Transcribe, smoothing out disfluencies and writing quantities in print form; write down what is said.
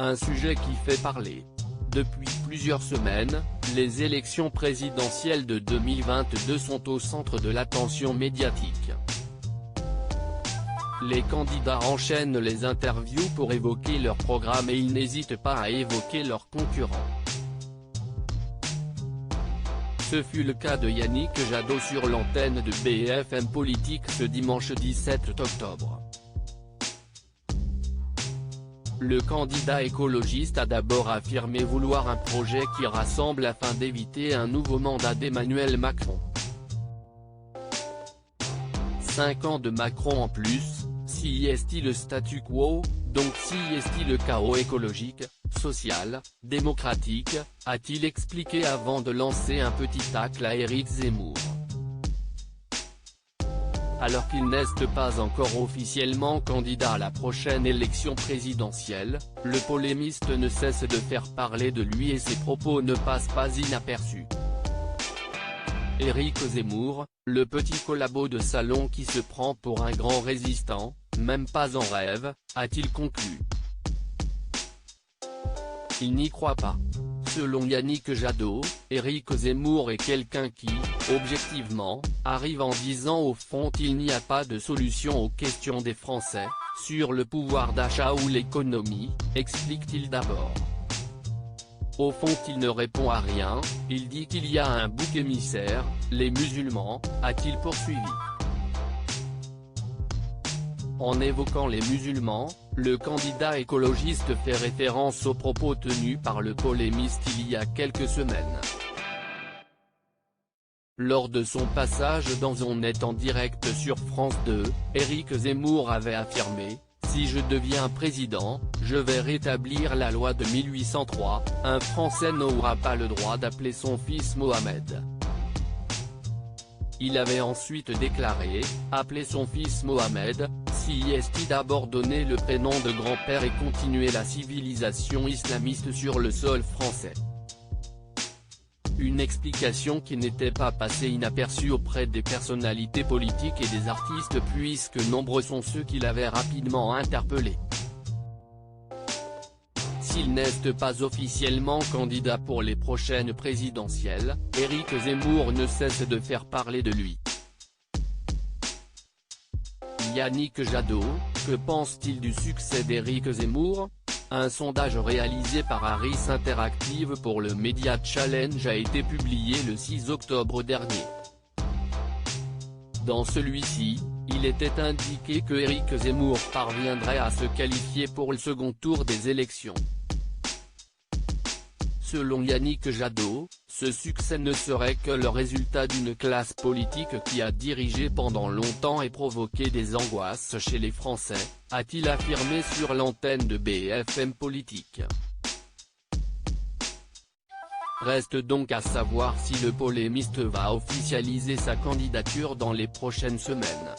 Un sujet qui fait parler. Depuis plusieurs semaines, les élections présidentielles de 2022 sont au centre de l'attention médiatique. Les candidats enchaînent les interviews pour évoquer leur programme et ils n'hésitent pas à évoquer leurs concurrents. Ce fut le cas de Yannick Jadot sur l'antenne de BFM Politique ce dimanche 17 octobre. Le candidat écologiste a d'abord affirmé vouloir un projet qui rassemble afin d'éviter un nouveau mandat d'Emmanuel Macron. 5 ans de Macron en plus, si est-il le statu quo, donc si est-il le chaos écologique, social, démocratique, a-t-il expliqué avant de lancer un petit tacle à Éric Zemmour. Alors qu'il n'est pas encore officiellement candidat à la prochaine élection présidentielle, le polémiste ne cesse de faire parler de lui et ses propos ne passent pas inaperçus. Éric Zemmour, le petit collabo de salon qui se prend pour un grand résistant, même pas en rêve, a-t-il conclu. Il n'y croit pas. Selon Yannick Jadot, Éric Zemmour est quelqu'un qui, objectivement, arrive en disant au fond qu'il n'y a pas de solution aux questions des Français, sur le pouvoir d'achat ou l'économie, explique-t-il d'abord. Au fond il ne répond à rien, il dit qu'il y a un bouc émissaire, les musulmans, a-t-il poursuivi. En évoquant les musulmans, le candidat écologiste fait référence aux propos tenus par le polémiste il y a quelques semaines. Lors de son passage dans On est en direct sur France 2, Éric Zemmour avait affirmé « Si je deviens président, je vais rétablir la loi de 1803, un Français n'aura pas le droit d'appeler son fils Mohamed ». Il avait ensuite déclaré « Appeler son fils Mohamed, si est-il d'abord donner le prénom de grand-père et continuer la civilisation islamiste sur le sol français ». Une explication qui n'était pas passée inaperçue auprès des personnalités politiques et des artistes puisque nombreux sont ceux qui l'avaient rapidement interpellé. S'il n'est pas officiellement candidat pour les prochaines présidentielles, Éric Zemmour ne cesse de faire parler de lui. Yannick Jadot, que pense-t-il du succès d'Éric Zemmour ? Un sondage réalisé par Harris Interactive pour le Media Challenge a été publié le 6 octobre dernier. Dans celui-ci, il était indiqué que Éric Zemmour parviendrait à se qualifier pour le second tour des élections. Selon Yannick Jadot, ce succès ne serait que le résultat d'une classe politique qui a dirigé pendant longtemps et provoqué des angoisses chez les Français, a-t-il affirmé sur l'antenne de BFM Politique. Reste donc à savoir si le polémiste va officialiser sa candidature dans les prochaines semaines.